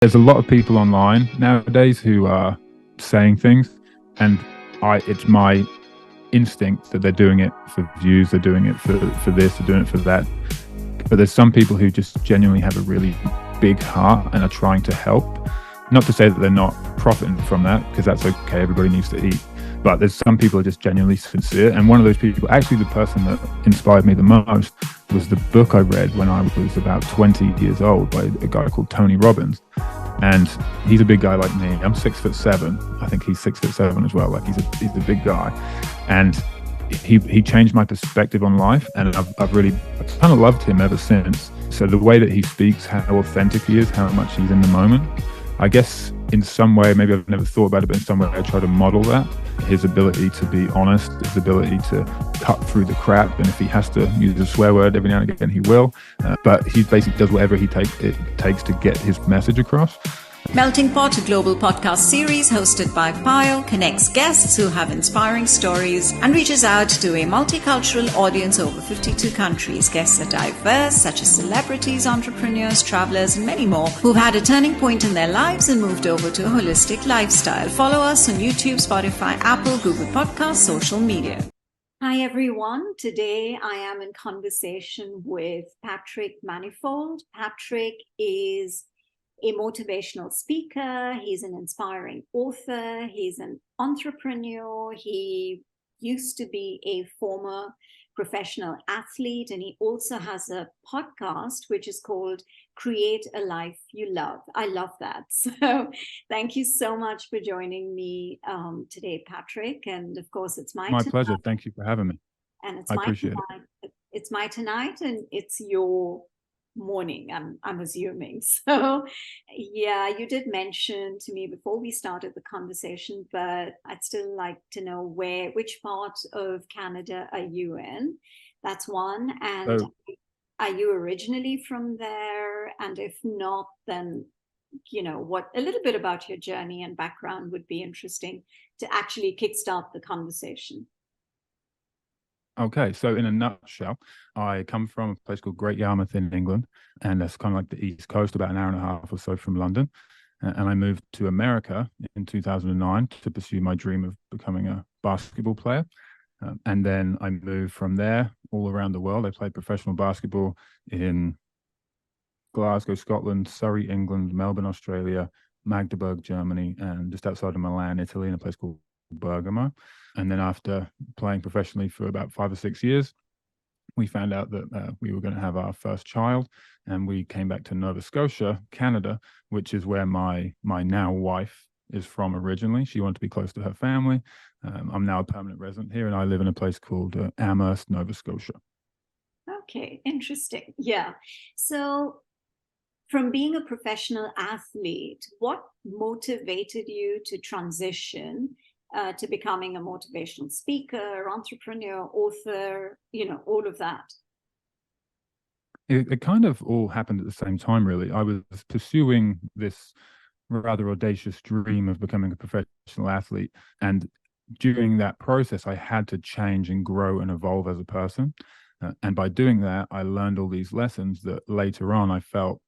There's a lot of people online nowadays who are saying things, and it's my instinct that they're doing it for views, they're doing it for this, they're doing it for that. But there's some people who just genuinely have a really big heart and are trying to help. Not to say that they're not profiting from that, because that's okay, everybody needs to eat. But there's some people who are just genuinely sincere. And one of those people, actually the person that inspired me the most, was the book I read when I was about 20 years old by a guy called Tony Robbins. And he's a big guy like me. I'm 6'7". I think he's 6'7" as well. Like he's a big guy. And he changed my perspective on life. And I've kind of loved him ever since. So the way that he speaks, how authentic he is, how much he's in the moment, I guess in some way, maybe I've never thought about it, but in some way I try to model that. His ability to be honest, his ability to cut through the crap. And if he has to use a swear word every now and again, he will. But he basically does whatever it takes to get his message across. Melting Pot, a global podcast series hosted by Payal, connects guests who have inspiring stories and reaches out to a multicultural audience over 52 countries. Guests are diverse, such as celebrities, entrepreneurs, travelers, and many more who've had a turning point in their lives and moved over to a holistic lifestyle. Follow us on YouTube, Spotify, Apple, Google Podcasts, social media. Hi, everyone. Today I am in conversation with Patrick Manifold. Patrick is a motivational speaker. He's an inspiring author. He's an entrepreneur. He used to be a former professional athlete, and he also has a podcast which is called Create a Life You Love. I love that. So thank you so much for joining me today, Patrick. And of course, it's my pleasure. Thank you for having me. And it's I appreciate it. It's my tonight, and it's your morning, I'm assuming. So yeah, you did mention to me before we started the conversation, but I'd still like to know which part of Canada are you in? That's one. And are you originally from there? And if not, then a little bit about your journey and background would be interesting to actually kickstart the conversation. Okay, so in a nutshell, I come from a place called Great Yarmouth in England, and that's kind of like the East Coast, about an hour and a half or so from London. And I moved to America in 2009 to pursue my dream of becoming a basketball player. And then I moved from there all around the world. I played professional basketball in Glasgow, Scotland, Surrey, England, Melbourne, Australia, Magdeburg, Germany, and just outside of Milan, Italy, in a place called Bergamo. And then after playing professionally for about 5 or 6 years, we found out that we were going to have our first child, and we came back to Nova Scotia, Canada, which is where my now wife is from originally. She wanted to be close to her family. I'm now a permanent resident here, and I live in a place called Amherst, Nova Scotia. Okay, interesting. Yeah. So from being a professional athlete, what motivated you to transition to becoming a motivational speaker, entrepreneur, author, all of that? It kind of all happened at the same time, really. I was pursuing this rather audacious dream of becoming a professional athlete. And during that process, I had to change and grow and evolve as a person. And by doing that, I learned all these lessons that later on I felt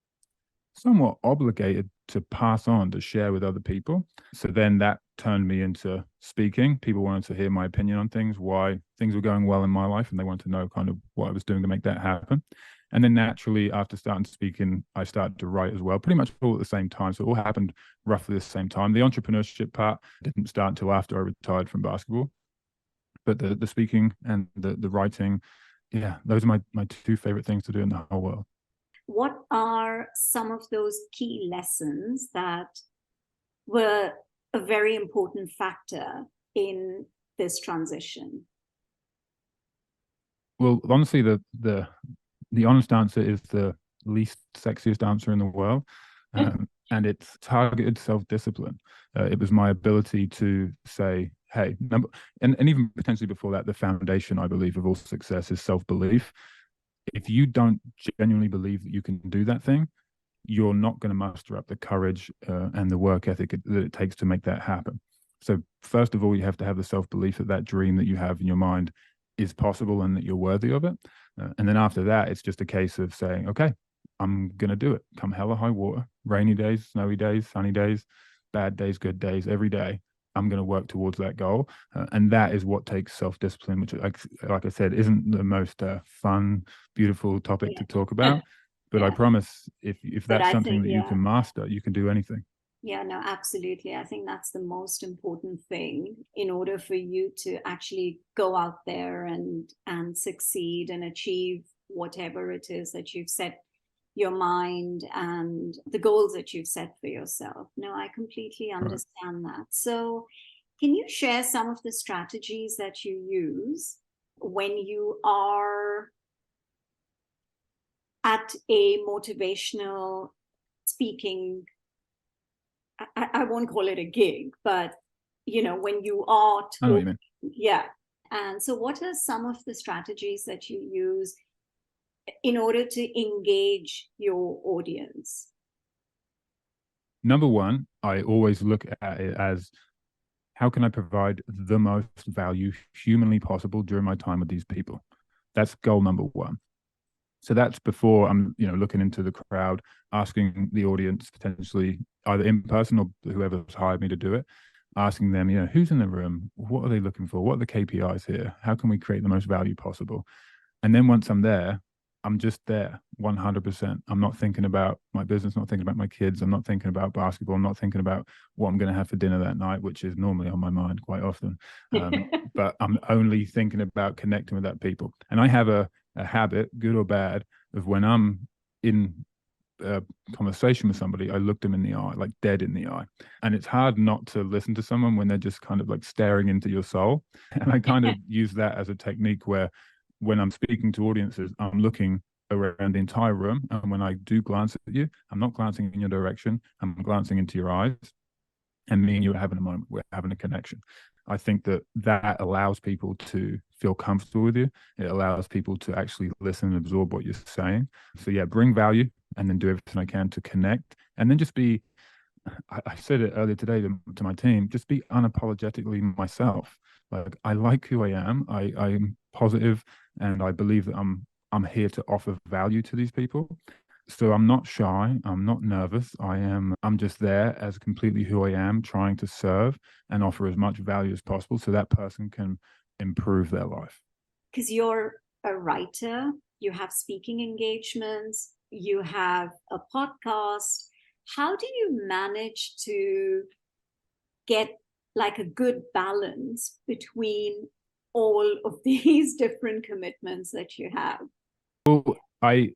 somewhat obligated to pass on, to share with other people. So then that turned me into speaking. People wanted to hear my opinion on things, why things were going well in my life, and they wanted to know kind of what I was doing to make that happen. And then naturally, after starting speaking, I started to write as well, pretty much all at the same time. So it all happened roughly the same time. The entrepreneurship part didn't start until after I retired from basketball. But the speaking and the writing, yeah, those are my two favorite things to do in the whole world. What are some of those key lessons that were a very important factor in this transition? Well, honestly, the honest answer is the least sexiest answer in the world. And it's targeted self-discipline. It was my ability to say, hey, and even potentially before that, the foundation, I believe, of all success is self-belief. If you don't genuinely believe that you can do that thing, you're not going to muster up the courage and the work ethic that it takes to make that happen. So first of all, you have to have the self-belief that that dream that you have in your mind is possible and that you're worthy of it. And then after that, it's just a case of saying, okay, I'm going to do it. Come hell or high water, rainy days, snowy days, sunny days, bad days, good days, every day. I'm going to work towards that goal. And that is what takes self-discipline, which, like I said, isn't the most fun, beautiful topic to talk Yeah. about. But I Yeah. promise if But that's I something think, that you can master, you can do anything. yeah, no, absolutely. I think that's the most important thing in order for you to actually go out there and succeed and achieve whatever it is that you've set your mind and the goals that you've set for yourself. No, I completely Right. understand that. So, can you share some of the strategies that you use when you are at a motivational speaking? I won't call it a gig, but when you are I know what you mean. yeah. And so, what are some of the strategies that you use in order to engage your audience? Number one, I always look at it as how can I provide the most value humanly possible during my time with these people? That's goal number one. So that's before I'm, looking into the crowd, asking the audience potentially either in person or whoever's hired me to do it, asking them, who's in the room? What are they looking for? What are the KPIs here? How can we create the most value possible? And then once I'm there, I'm just there 100%. I'm not thinking about my business, not thinking about my kids. I'm not thinking about basketball. I'm not thinking about what I'm going to have for dinner that night, which is normally on my mind quite often. But I'm only thinking about connecting with that people. And I have a habit, good or bad, of when I'm in a conversation with somebody, I look them in the eye, like dead in the eye. And it's hard not to listen to someone when they're just kind of like staring into your soul. And I kind of use that as a technique where when I'm speaking to audiences, I'm looking around the entire room. And when I do glance at you, I'm not glancing in your direction, I'm glancing into your eyes. And me and you are having a moment, we're having a connection. I think that allows people to feel comfortable with you. It allows people to actually listen and absorb what you're saying. So, yeah, bring value and then do everything I can to connect. And then just be, I said it earlier today to my team, just be unapologetically myself. Like, I like who I am. I'm positive and I believe that I'm here to offer value to these people. So I'm not shy, I'm not nervous. I'm just there as completely who I am, trying to serve and offer as much value as possible so that person can improve their life. Because you're a writer, you have speaking engagements, you have a podcast. How do you manage to get like a good balance between all of these different commitments that you have? Well, I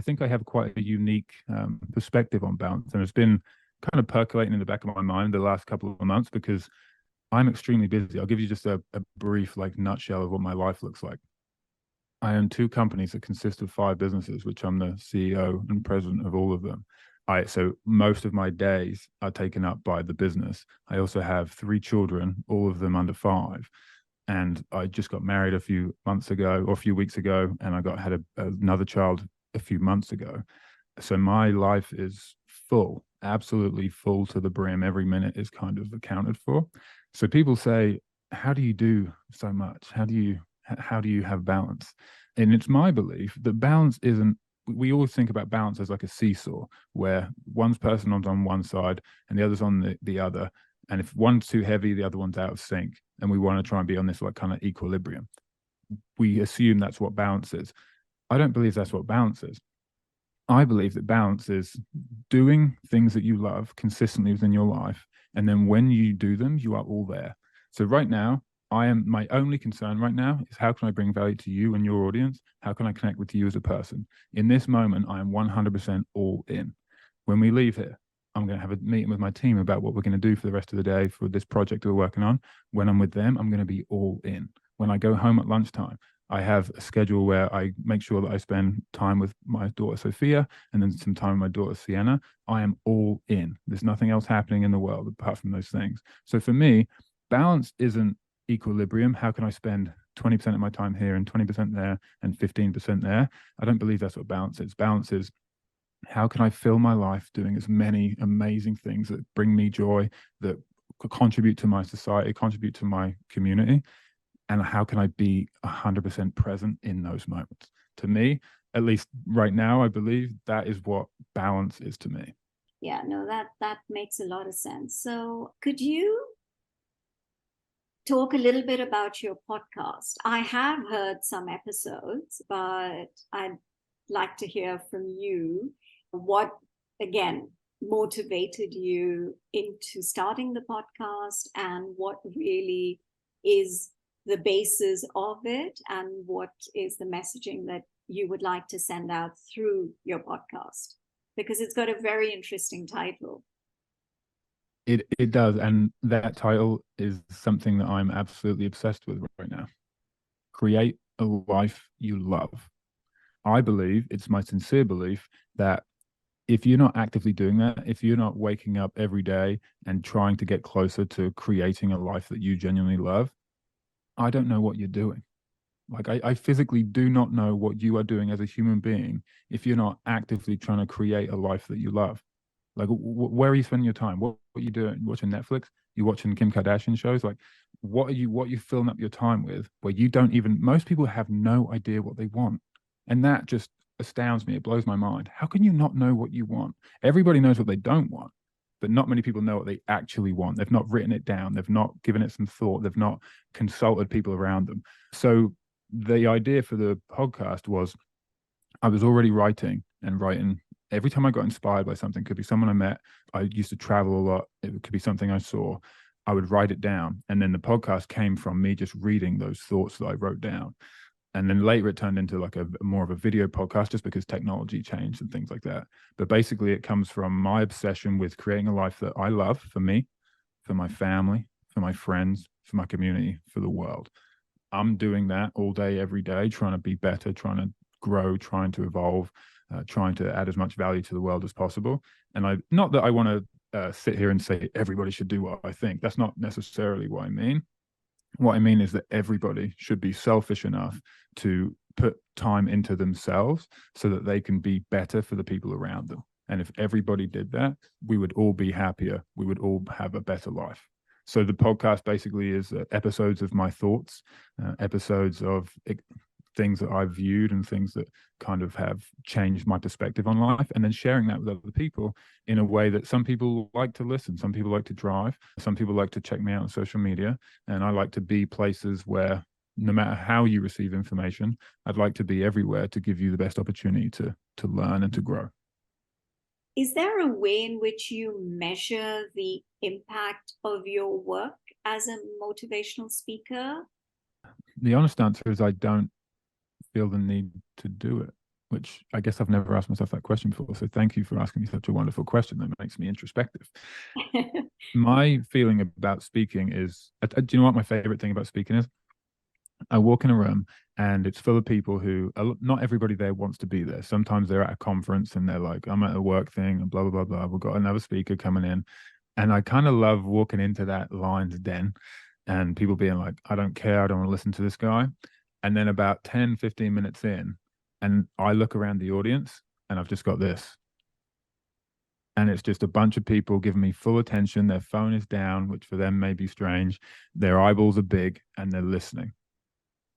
think I have quite a unique perspective on balance, and it's been kind of percolating in the back of my mind the last couple of months because I'm extremely busy. I'll give you just a brief like nutshell of what my life looks like. I own two companies that consist of five businesses, which I'm the CEO and president of all of them. So most of my days are taken up by the business. I also have three children, all of them under five, and I just got married a few months ago or a few weeks ago, and had another child a few months ago. So my life is full, absolutely full to the brim. Every minute is kind of accounted for. So people say, "How do you do so much? How do you have balance?" And it's my belief that balance isn't. We always think about balance as like a seesaw, where one person on one side and the other's on the other. And if one's too heavy, the other one's out of sync. And we want to try and be on this like kind of equilibrium. We assume that's what balance is. I don't believe that's what balance is. I believe that balance is doing things that you love consistently within your life. And then when you do them, you are all there. So right now, my only concern right now is how can I bring value to you and your audience? How can I connect with you as a person? In this moment, I am 100% all in. When we leave here, I'm going to have a meeting with my team about what we're going to do for the rest of the day for this project we're working on. When I'm with them, I'm going to be all in. When I go home at lunchtime, I have a schedule where I make sure that I spend time with my daughter Sophia and then some time with my daughter Sienna. I am all in. There's nothing else happening in the world apart from those things. So for me, balance isn't equilibrium. How can I spend 20% of my time here and 20% there and 15% there? I don't believe that's what balance is. Balance is how can I fill my life doing as many amazing things that bring me joy, that contribute to my society, contribute to my community, and how can I be 100% present in those moments? To me, at least right now, I believe that is what balance is to me. Yeah, no, that makes a lot of sense. So could you talk a little bit about your podcast? I have heard some episodes, but I'd like to hear from you what, again, motivated you into starting the podcast and what really is the basis of it and what is the messaging that you would like to send out through your podcast, because it's got a very interesting title. It does, and that title is something that I'm absolutely obsessed with right now. Create a life you love. I believe, it's my sincere belief, that if you're not actively doing that, if you're not waking up every day and trying to get closer to creating a life that you genuinely love, I don't know what you're doing. Like, I physically do not know what you are doing as a human being if you're not actively trying to create a life that you love. Like, where are you spending your time? What are you doing? You watching Netflix? You watching Kim Kardashian shows? Like, what are you filling up your time with? Where you don't even, most people have no idea what they want, and that just astounds me. It blows my mind. How can you not know what you want? Everybody knows what they don't want, but not many people know what they actually want. They've not written it down. They've not given it some thought. They've not consulted people around them. So the idea for the podcast was, I was already writing and writing. Every time I got inspired by something, could be someone I met. I used to travel a lot. It could be something I saw. I would write it down. And then the podcast came from me just reading those thoughts that I wrote down. And then later it turned into like a more of a video podcast, just because technology changed and things like that. But basically it comes from my obsession with creating a life that I love, for me, for my family, for my friends, for my community, for the world. I'm doing that all day, every day, trying to be better, trying to grow, trying to evolve, trying to add as much value to the world as possible. And I, not that I want to sit here and say everybody should do what I think. That's not necessarily what I mean. What I mean is that everybody should be selfish enough to put time into themselves so that they can be better for the people around them. And if everybody did that, we would all be happier. We would all have a better life. So the podcast basically is episodes of my thoughts, episodes of things that I've viewed and things that kind of have changed my perspective on life, and then sharing that with other people in a way that some people like to listen, some people like to drive, some people like to check me out on social media, and I like to be places where no matter how you receive information, I'd like to be everywhere to give you the best opportunity to learn and to grow. Is there a way in which you measure the impact of your work as a motivational speaker? The honest answer is I don't feel the need to do it, which I guess I've never asked myself that question before. So thank you for asking me such a wonderful question that makes me introspective. My feeling about speaking is, do you know what my favorite thing about speaking is? I walk in a room and it's full of people who, not everybody there wants to be there. Sometimes they're at a conference and they're like, I'm at a work thing and blah, blah, blah, blah. We've got another speaker coming in. And I kind of love walking into that lion's den and people being like, I don't care. I don't want to listen to this guy. And then about 10, 15 minutes in, and I look around the audience and I've just got this. And it's just a bunch of people giving me full attention. Their phone is down, which for them may be strange. Their eyeballs are big and they're listening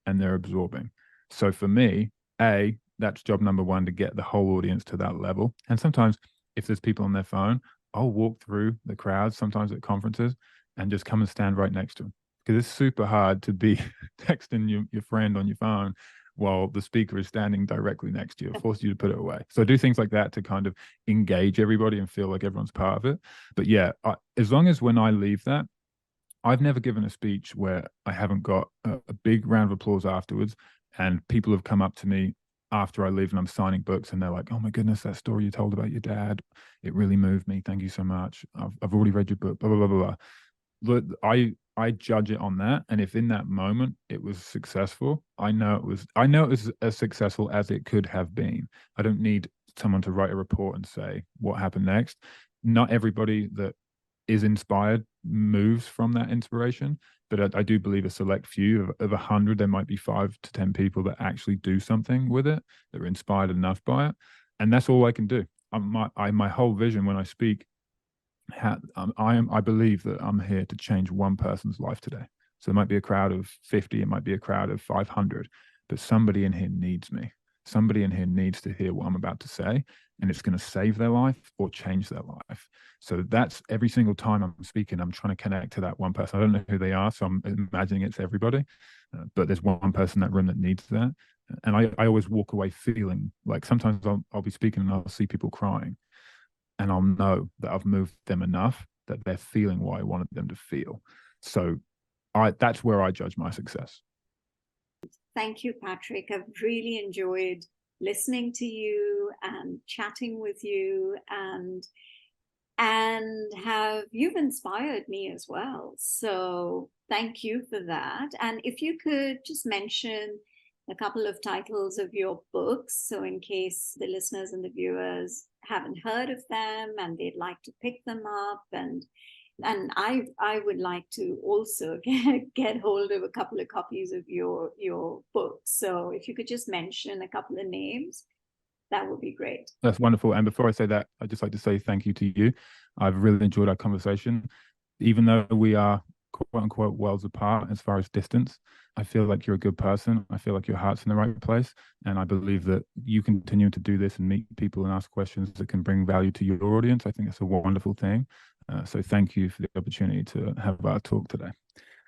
and they're absorbing. So for me, that's job number one, to get the whole audience to that level. And sometimes if there's people on their phone, I'll walk through the crowd, sometimes at conferences, and just come and stand right next to them. Because it's super hard to be texting your friend on your phone while the speaker is standing directly next to you. It forces you to put it away. So I do things like that to kind of engage everybody and feel like everyone's part of it. But yeah, as long as when I leave that, I've never given a speech where I haven't got a big round of applause afterwards, and people have come up to me after I leave and I'm signing books and they're like, oh my goodness, that story you told about your dad, it really moved me. Thank you so much. I've already read your book, blah, blah, blah, blah. Look, I judge it on that, and if in that moment it was successful, I know it was as successful as it could have been. I don't need someone to write a report and say what happened next. Not everybody that is inspired moves from that inspiration, but I do believe a select few of 100, there might be 5 to 10 people that actually do something with it, that are inspired enough by it, and that's all I can do. My whole vision when I speak, I believe that I'm here to change one person's life today. So it might be a crowd of 50, it might be a crowd of 500, but somebody in here needs me. somebody in here needs to hear what I'm about to say, and it's going to save their life or change their life. So that's every single time I'm speaking, I'm trying to connect to that one person. I don't know who they are, so I'm imagining it's everybody, but there's one person in that room that needs that. And I always walk away feeling like, sometimes I'll be speaking and I'll see people crying, and I'll know that I've moved them enough that they're feeling what I wanted them to feel. So that's where I judge my success. Thank you, Patrick. I've really enjoyed listening to you and chatting with you, and you've inspired me as well. So thank you for that. And if you could just mention a couple of titles of your books, so in case the listeners and the viewers haven't heard of them and they'd like to pick them up, and I would like to also get hold of a couple of copies of your books. So if you could just mention a couple of names, that would be great. That's wonderful. And before I say that, I'd just like to say thank you to you. I've really enjoyed our conversation. Even though we are quote unquote worlds apart as far as distance, I feel like you're a good person. I feel like your heart's in the right place. And I believe that you continue to do this and meet people and ask questions that can bring value to your audience. I think it's a wonderful thing. So thank you for the opportunity to have our talk today.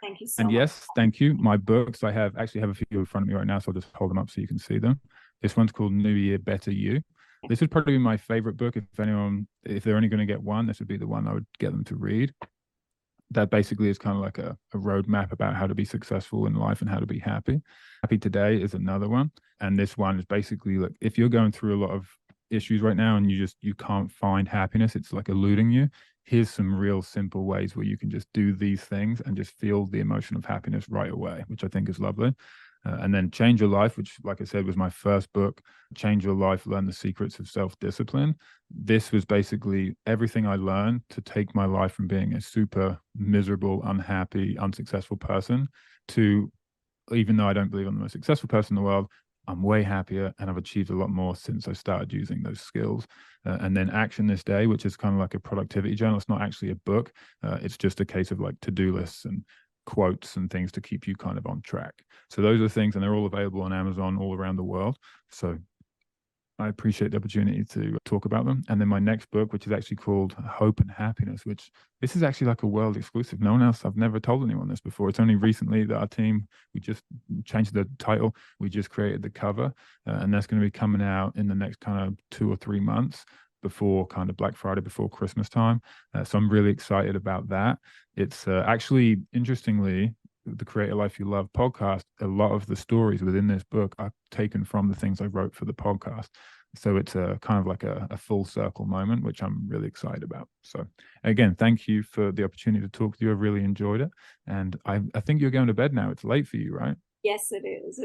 Thank you so much. And yes, thank you. My books, I actually have a few in front of me right now, so I'll just hold them up so you can see them. This one's called New Year, Better You. This would probably be my favorite book. If they're only going to get one, this would be the one I would get them to read. That basically is kind of like a roadmap about how to be successful in life and how to be happy. Happy Today is another one. And this one is basically like, if you're going through a lot of issues right now and you can't find happiness, it's like eluding you. Here's some real simple ways where you can just do these things and just feel the emotion of happiness right away, which I think is lovely. And then Change Your Life, which, like I said, was my first book. Change Your Life, Learn the Secrets of Self-Discipline. This was basically everything I learned to take my life from being a super miserable, unhappy, unsuccessful person to, even though I don't believe I'm the most successful person in the world, I'm way happier and I've achieved a lot more since I started using those skills. And then Action This Day, which is kind of like a productivity journal. It's not actually a book. It's just a case of like to-do lists and quotes and things to keep you kind of on track. So those are things, and they're all available on Amazon all around the world. So I appreciate the opportunity to talk about them. And then my next book, which is actually called Hope and Happiness, which this is actually like a world exclusive. No one else, I've never told anyone this before. It's only recently that our team, we just changed the title. We just created the cover, and that's going to be coming out in the next kind of 2 or 3 months before kind of Black Friday, before Christmas time. So I'm really excited about that. It's actually, interestingly, the Create a Life You Love podcast, a lot of the stories within this book are taken from the things I wrote for the podcast. So it's a kind of like a full circle moment, which I'm really excited about. So again, thank you for the opportunity to talk to you. I really enjoyed it. And I think you're going to bed now. It's late for you, right? Yes, it is.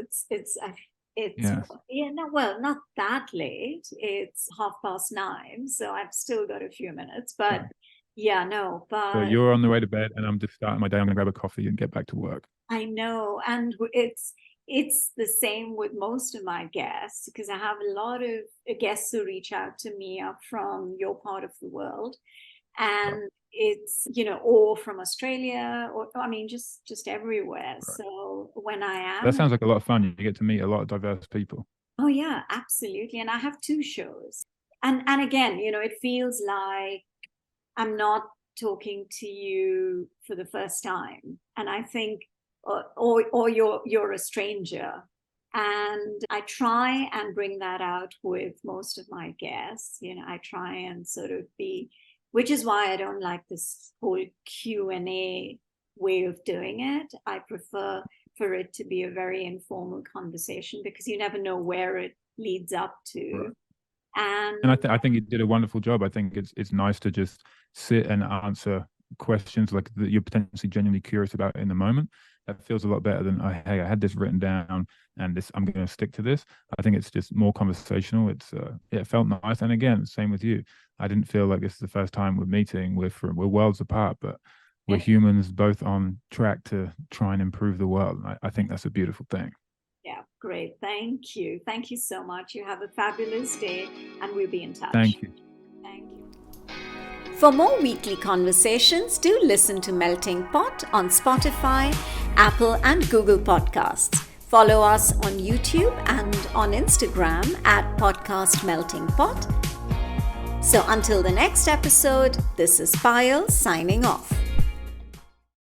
Well, not that late. It's 9:30, so I've still got a few minutes, but right. So you're on the way to bed and I'm just starting my day. I'm gonna grab a coffee and get back to work. I know, and it's the same with most of my guests, because I have a lot of guests who reach out to me are from your part of the world, and right. It's, or from Australia, or I mean, just everywhere. Right. So when that sounds like a lot of fun. You get to meet a lot of diverse people. Oh yeah, absolutely. And I have 2 shows, and again, it feels like I'm not talking to you for the first time, and I think, or you're a stranger, and I try and bring that out with most of my guests. I try and sort of be. Which is why I don't like this whole Q&A way of doing it. I prefer for it to be a very informal conversation, because you never know where it leads up to. Right. And I think you did a wonderful job. I think it's nice to just sit and answer questions like that you're potentially genuinely curious about in the moment. That feels a lot better than, hey, I had this written down and I'm going to stick to this. I think it's just more conversational. It felt nice. And again, same with you. I didn't feel like this is the first time we're meeting. We're worlds apart, but we're humans both on track to try and improve the world. And I think that's a beautiful thing. Yeah, great. Thank you. Thank you so much. You have a fabulous day, and we'll be in touch. Thank you. Thank you. For more weekly conversations, do listen to Melting Pot on Spotify, Apple, and Google Podcasts. Follow us on YouTube and on Instagram at Podcast Melting Pot. So until the next episode, this is Payal signing off.